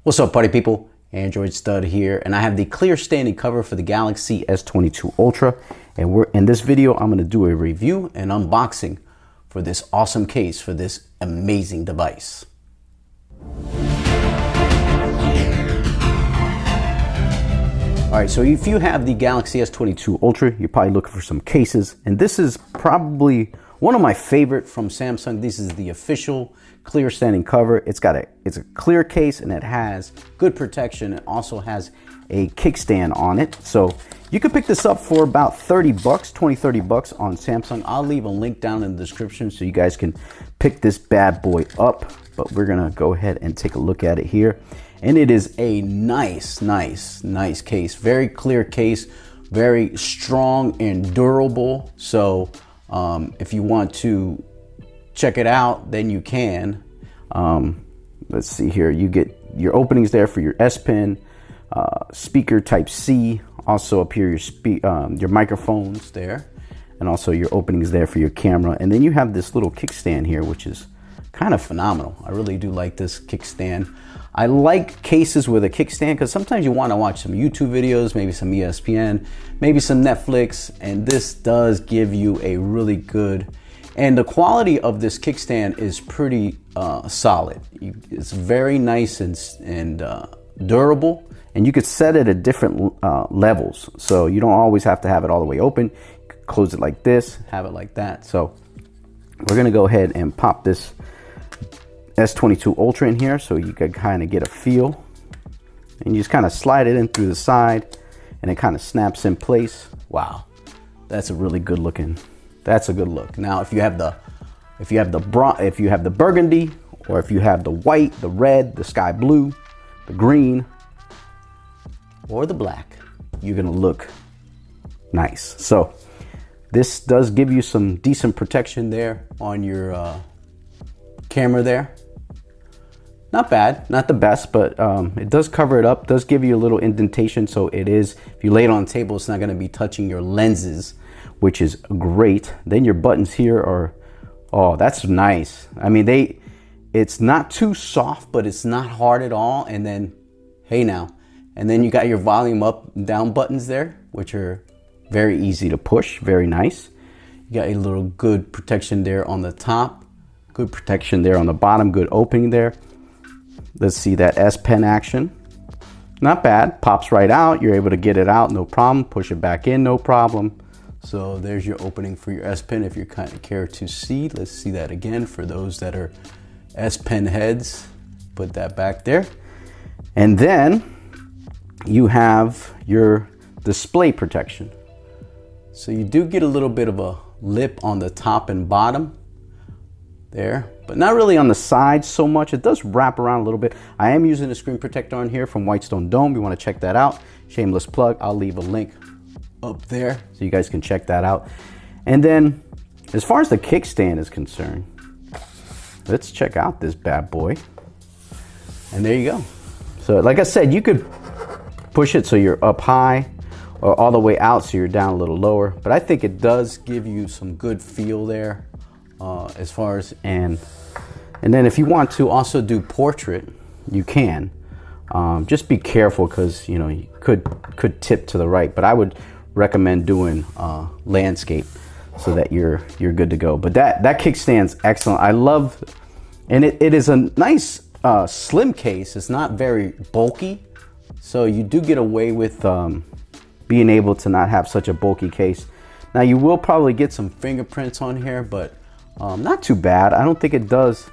What's up, party people? Android Stud here, and I have the clear standing cover for the Galaxy S22 Ultra. And we're in this video, I'm going to do a review and unboxing for this awesome case for this amazing device. All right, so if you have the Galaxy S22 Ultra, you're probably looking for some cases, and this is probably one of my favorite from Samsung. This is the official clear standing cover. It's a clear case and it has good protection. It also has a kickstand on it. So you can pick this up for about 30 bucks, 30 bucks on Samsung. I'll leave a link down in the description so you guys can pick this bad boy up. But we're gonna go ahead and take a look at it here. And it is a nice case. Very clear case, very strong and durable. So if you want to check it out, then you can. Let's see here. You get your openings there for your S Pen, speaker type C. Also up here your microphones there, and also your openings there for your camera. And then you have this little kickstand here, which is kind of phenomenal. I really do like this kickstand. I like cases with a kickstand because sometimes you want to watch some YouTube videos, maybe some ESPN, maybe some Netflix, and this does give you a really good, and the quality of this kickstand is pretty solid. It's very nice and durable, and you could set it at different levels. So you don't always have to have it all the way open. You could close it like this, have it like that. So we're gonna go ahead and pop this S22 Ultra in here so you can kind of get a feel, and you just kind of slide it in through the side and it kind of snaps in place. Wow, that's a really good looking. That's a good look. Now if you have the burgundy, or if you have the white, the red, the sky blue, the green, or the black, you're gonna look nice. So this does give you some decent protection there on your camera there. Not bad, not the best, but it does cover it up, does give you a little indentation. So it is, if you lay it on the table, it's not gonna be touching your lenses, which is great. Then your buttons here are, oh, that's nice. I mean, it's not too soft, but it's not hard at all. And then, hey now, and then you got your volume up and down buttons there, which are very easy to push, very nice. You got a little good protection there on the top, good protection there on the bottom, good opening there. Let's see that S Pen action. Not bad, pops right out. You're able to get it out, no problem. Push it back in, no problem. So there's your opening for your S Pen if you kind of care to see. Let's see that again for those that are S Pen heads. Put that back there. And then you have your display protection. So you do get a little bit of a lip on the top and bottom there, but not really on the side so much. It does wrap around a little bit. I am using a screen protector on here from Whitestone Dome. You want to check that out. Shameless plug. I'll leave a link up there so you guys can check that out. And then as far as the kickstand is concerned, let's check out this bad boy. And there you go. So like I said, you could push it so you're up high, or all the way out so you're down a little lower, but I think it does give you some good feel there as far as, and then if you want to also do portrait, you can. Just be careful because you know you could tip to the right, but I would recommend doing landscape so that you're good to go. But that kickstand's excellent. I love, and it is a nice slim case. It's not very bulky, so you do get away with being able to not have such a bulky case. Now you will probably get some fingerprints on here, but not too bad. I don't think it does.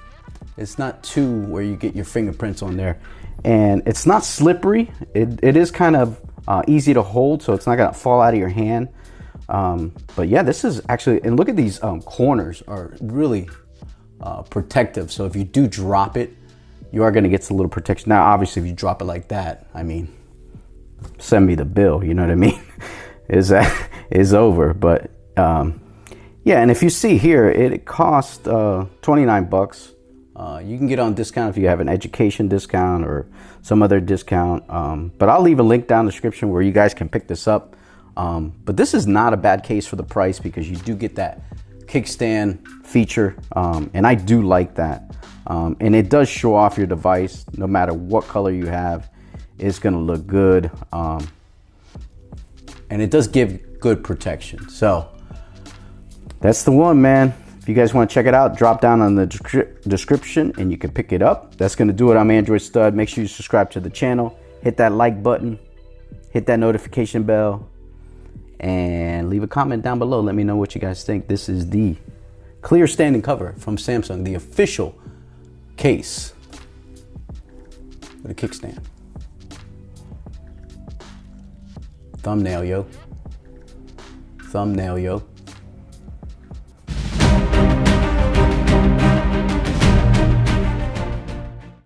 It's not too where you get your fingerprints on there, and it's not slippery. It is kind of easy to hold, so it's not gonna fall out of your hand. But yeah, this is actually, and look at these corners are really protective. So if you do drop it, you are gonna get some little protection. Now, obviously, if you drop it like that, I mean, send me the bill. You know what I mean? is over. But yeah, and if you see here, it costs 29 bucks. You can get on discount if you have an education discount or some other discount. But I'll leave a link down in the description where you guys can pick this up. But this is not a bad case for the price because you do get that kickstand feature, and I do like that. And it does show off your device. No matter what color you have, it's gonna look good. And it does give good protection. So that's the one, man. If you guys want to check it out, drop down on the description and you can pick it up. That's going to do it. I'm Android Stud. Make sure you subscribe to the channel, hit that like button, hit that notification bell, and leave a comment down below. Let me know what you guys think. This is the clear standing cover from Samsung, the official case with a kickstand. Thumbnail, yo. Thumbnail, yo.